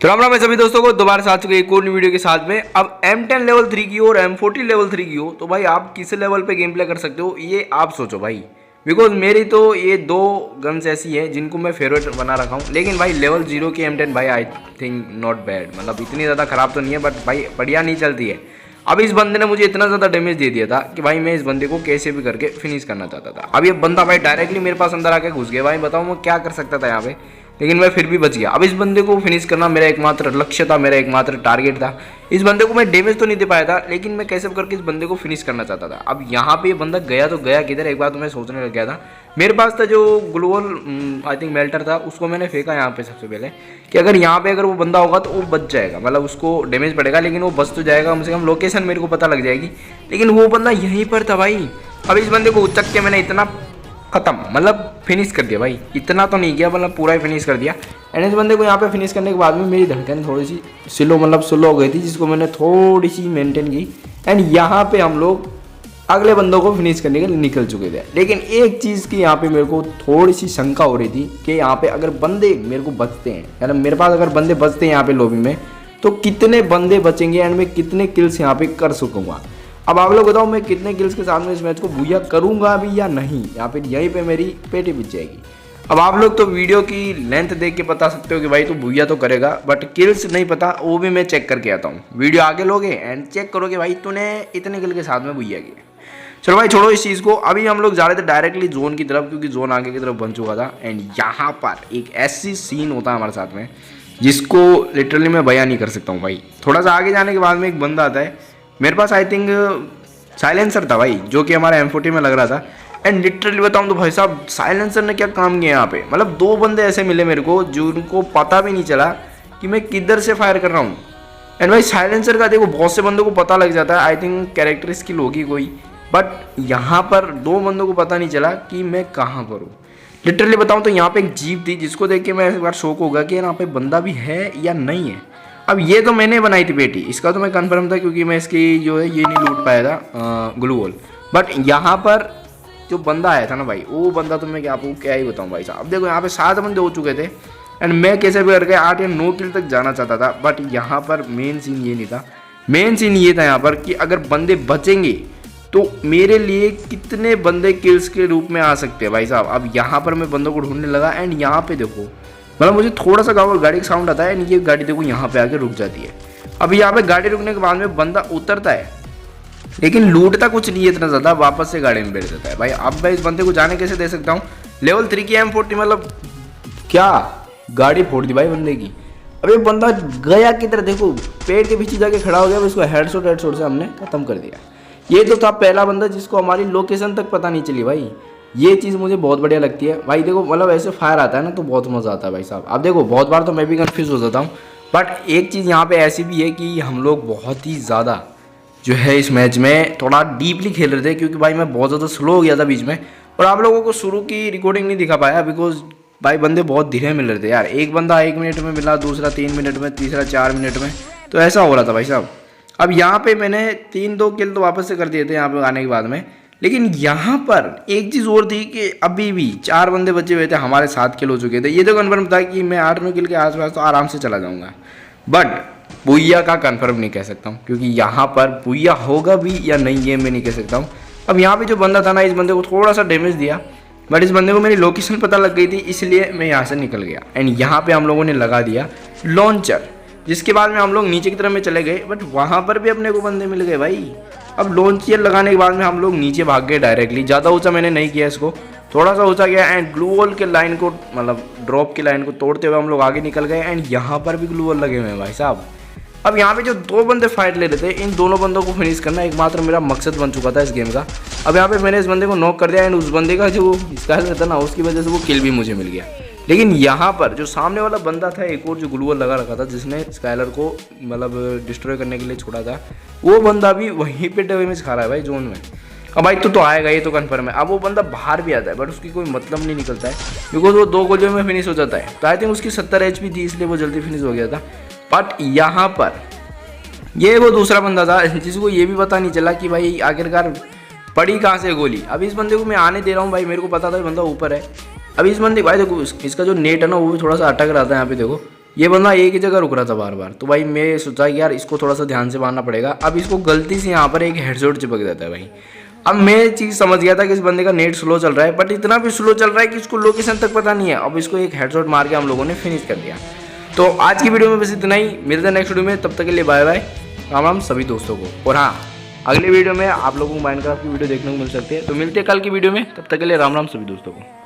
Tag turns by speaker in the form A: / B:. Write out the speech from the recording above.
A: तो राम राम है सभी दोस्तों को दोबारा से आ चुके एक और वीडियो के साथ में। अब M10 लेवल 3 की हो और M40 लेवल 3 की हो तो भाई आप किस लेवल पे गेम प्ले कर सकते हो ये आप सोचो भाई। बिकॉज मेरी तो ये दो गन्स ऐसी है जिनको मैं फेवरेट बना रखा हूँ। लेकिन भाई लेवल 0 की M10 भाई आई थिंक नॉट बैड, मतलब इतनी ज़्यादा ख़राब तो नहीं है बट भाई बढ़िया नहीं चलती है। अब इस बंदे ने मुझे इतना ज़्यादा डैमेज दे दिया था कि भाई मैं इस बंदे को कैसे भी करके फिनिश करना चाहता था। अब ये बंदा भाई डायरेक्टली मेरे पास अंदर आके घुस गया। भाई बताओ मैं क्या कर सकता था यहाँ पे, लेकिन मैं फिर भी बच गया। अब इस बंदे को फिनिश करना मेरा एकमात्र लक्ष्य था, मेरा एकमात्र टारगेट था। इस बंदे को मैं डैमेज तो नहीं दे पाया था लेकिन मैं कैसे भी करके इस बंदे को फिनिश करना चाहता था। अब यहाँ पे ये बंदा गया तो गया किधर, एक बार तो मैं सोचने लग गया था। मेरे पास था जो ग्लोबल आई थिंक मेल्टर था, उसको मैंने फेंका यहाँ पे सबसे पहले कि अगर यहाँ पे अगर वो बंदा होगा तो वो बच जाएगा, मतलब उसको डैमेज पड़ेगा लेकिन वो बच तो जाएगा, कम से कम लोकेशन मेरे को पता लग जाएगी। लेकिन वो बंदा यहीं पर था भाई। अब इस बंदे को उचक के मैंने इतना खत्म, मतलब फिनिश कर दिया भाई। इतना तो नहीं किया, मतलब पूरा ही फिनिश कर दिया। एंड इस बंदे को यहाँ पे फिनिश करने के बाद में मेरी धड़कन थोड़ी सी स्लो हो गई थी, जिसको मैंने थोड़ी सी मेंटेन की। एंड यहाँ पे हम लोग अगले बंदों को फिनिश करने के लिए निकल चुके थे। लेकिन एक चीज़ की यहाँ पे मेरे को थोड़ी सी शंका हो रही थी कि यहाँ पे अगर बंदे मेरे को बचते हैं, यानी मेरे पास अगर बंदे बचते हैं यहाँ पे लॉबी में, तो कितने बंदे बचेंगे एंड मैं कितने किल्स यहाँ पे कर सकूँगा। अब आप लोग बताओ मैं कितने किल्स के साथ में इस मैच को बुया करूंगा अभी या नहीं, या फिर यहीं पे मेरी पेटी बिछ जाएगी। अब आप लोग तो वीडियो की लेंथ देख के बता सकते हो कि भाई तू बुया तो करेगा, बट किल्स नहीं पता, वो भी मैं चेक करके आता हूँ। वीडियो आगे लोगे एंड चेक करोगे भाई तूने इतने किल के साथ में बुया किया। चलो भाई छोड़ो इस चीज़ को, अभी हम लोग जा रहे थे डायरेक्टली जोन की तरफ, क्योंकि जोन आगे की तरफ बन चुका था। एंड यहाँ पर एक ऐसी सीन होता है हमारे साथ में जिसको लिटरली मैं बयान नहीं कर सकता हूँ भाई। थोड़ा सा आगे जाने के बाद में एक बंदा आता है, मेरे पास आई थिंक साइलेंसर था भाई, जो कि हमारे M40 में लग रहा था। एंड लिटरली बताऊं तो भाई साहब साइलेंसर ने क्या काम किया यहाँ पे, मतलब दो बंदे ऐसे मिले मेरे को जिनको पता भी नहीं चला कि मैं किधर से फायर कर रहा हूँ। एंड भाई साइलेंसर का देखो बहुत से बंदों को पता लग जाता है, आई थिंक कैरेक्टर स्किल होगी कोई, बट यहाँ पर दो बंदों को पता नहीं चला कि मैं कहाँ पर हूँ। लिटरली बताऊँ तो यहाँ पे एक जीप थी जिसको देख के मैं एक बार शौक होगा कि यहाँ पे बंदा भी है या नहीं है। अब ये तो मैंने बनाई थी पेटी, इसका तो मैं कंफर्म था क्योंकि मैं इसकी जो है ये नहीं लूट पाया था ग्लू वॉल। बट यहाँ पर जो बंदा आया था ना भाई, वो बंदा तो मैं आपको क्या ही बताऊँ भाई साहब। अब देखो यहाँ पे 7 बंदे हो चुके थे एंड मैं कैसे भी करके 8 या 9 किल तक जाना चाहता था। बट यहाँ पर मेन सीन ये नहीं था, मेन सीन ये था यहाँ पर कि अगर बंदे बचेंगे तो मेरे लिए कितने बंदे किल्स के रूप में आ सकते हैं भाई साहब। अब यहाँ पर मैं बंदों को ढूंढने लगा एंड यहाँ पे देखो, मतलब मुझे थोड़ा सा गाड़ी का साउंड आता है एंड ये गाड़ी देखो यहाँ पे आके रुक जाती है। अब यहाँ पे गाड़ी रुकने के बाद में बंदा उतरता है लेकिन लूटता कुछ नहीं है इतना ज़्यादा, वापस से गाड़ी में बैठ जाता है भाई। अब मैं इस बंदे को जाने कैसे दे सकता हूँ, लेवल 3 की M40, मतलब क्या गाड़ी फोड़ दी भाई बंदे की। अब ये बंदा गया किधर, देखो पेड़ के पीछे जाके खड़ा हो गया, उसको हेडशॉट से हमने खत्म कर दिया। ये तो था पहला बंदा जिसको हमारी लोकेशन तक पता नहीं चली भाई। ये चीज़ मुझे बहुत बढ़िया लगती है भाई। देखो मतलब ऐसे फायर आता है ना तो बहुत मज़ा आता है भाई साहब। अब देखो बहुत बार तो मैं भी कंफ्यूज हो जाता हूँ, बट एक चीज़ यहाँ पे ऐसी भी है कि हम लोग बहुत ही ज़्यादा जो है इस मैच में थोड़ा डीपली खेल रहे थे, क्योंकि भाई मैं बहुत ज़्यादा स्लो हो गया था बीच में और आप लोगों को शुरू की रिकॉर्डिंग नहीं दिखा पाया बिकॉज भाई बंदे बहुत धीरे मिल रहे थे यार। एक बंदा 1 मिनट में मिला, दूसरा 3 मिनट में, तीसरा 4 मिनट में, तो ऐसा हो रहा था भाई साहब। अब यहाँ पे मैंने 3-2 किल तो वापस से कर दिए थे यहाँ पे आने के बाद में। लेकिन यहाँ पर एक चीज़ और थी कि अभी भी 4 बंदे बचे हुए थे, हमारे 7 किल हो चुके थे। ये तो कन्फर्म था कि मैं 8-9 किल के आसपास तो आराम से चला जाऊँगा, बट बुइया का कन्फर्म नहीं कह सकता हूँ क्योंकि यहाँ पर बुइया होगा भी या नहीं ये मैं नहीं कह सकता हूँ। अब यहाँ पे जो बंदा था ना, इस बंदे को थोड़ा सा डैमेज दिया, बट इस बंदे को मेरी लोकेशन पता लग गई थी, इसलिए मैं यहाँ से निकल गया। एंड यहाँ पे हम लोगों ने लगा दिया लॉन्चर, जिसके बाद में हम लोग नीचे की तरफ में चले गए, बट वहाँ पर भी अपने को बंदे मिल गए भाई। अब लॉन्चर लगाने के बाद में हम लोग नीचे भाग गए डायरेक्टली। ज़्यादा ऊंचा मैंने नहीं किया इसको, थोड़ा सा ऊंचा गया एंड ग्लू वॉल के लाइन को, मतलब ड्रॉप की लाइन को तोड़ते हुए हम लोग आगे निकल गए। एंड यहाँ पर भी ग्लू वॉल लगे हुए हैं भाई साहब। अब यहाँ पे जो 2 बंदे फाइट ले रहे थे, इन दोनों बंदों को फिनिश करना एकमात्र मेरा मकसद बन चुका था इस गेम का। अब यहाँ पे मैंने इस बंदे को नॉक कर दिया एंड उस बंदे का जो स्काइलर था ना, उसकी वजह से वो किल भी मुझे मिल गया। लेकिन यहाँ पर जो सामने वाला बंदा था एक और जो ग्लू वॉल लगा रखा था, जिसने स्काइलर को मतलब डिस्ट्रॉय करने के लिए छोड़ा था, वो बंदा भी वहीं पे डैमेज खा रहा है भाई जोन में। अब भाई तो आएगा, ये तो कन्फर्म है। अब वो बंदा बाहर भी आता है बट उसकी कोई मतलब नहीं निकलता है बिकॉज वो 2 गोलियों में फिनिश हो जाता है। तो आई थिंक उसकी 70 HP थी, इसलिए वो जल्दी फिनिश हो गया था। बट यहाँ पर ये वो दूसरा बंदा था जिसको ये भी पता नहीं चला कि भाई आखिरकार पड़ी कहाँ से गोली। अब इस बंदे को मैं आने दे रहा हूँ भाई, मेरे को पता था बंदा ऊपर है। अब इस बंदे भाई देखो इसका जो नेट है ना वो भी थोड़ा सा अटक रहा था यहाँ पे, देखो ये बंदा एक ही जगह रुक रहा था बार बार। तो भाई मैं सोचा कि यार इसको थोड़ा सा ध्यान से मारना पड़ेगा। अब इसको गलती से यहाँ पर एक हेडशॉट चिपक जाता है भाई। अब मैं चीज़ समझ गया था कि इस बंदे का नेट स्लो चल रहा है, बट इतना भी स्लो चल रहा है कि इसको लोकेशन तक पता नहीं है। अब इसको एक हेडशॉट मार के हम लोगों ने फिनिश कर दिया। तो आज की वीडियो में बस इतना ही, मिलते हैं नेक्स्ट वीडियो में, तब तक के लिए बाय बाय, राम राम सभी दोस्तों को। और हाँ, अगले वीडियो में आप लोगों को माइनक्राफ्ट की वीडियो देखने को मिल सकती है। तो मिलते हैं कल की वीडियो में, तब तक के लिए राम राम सभी दोस्तों को।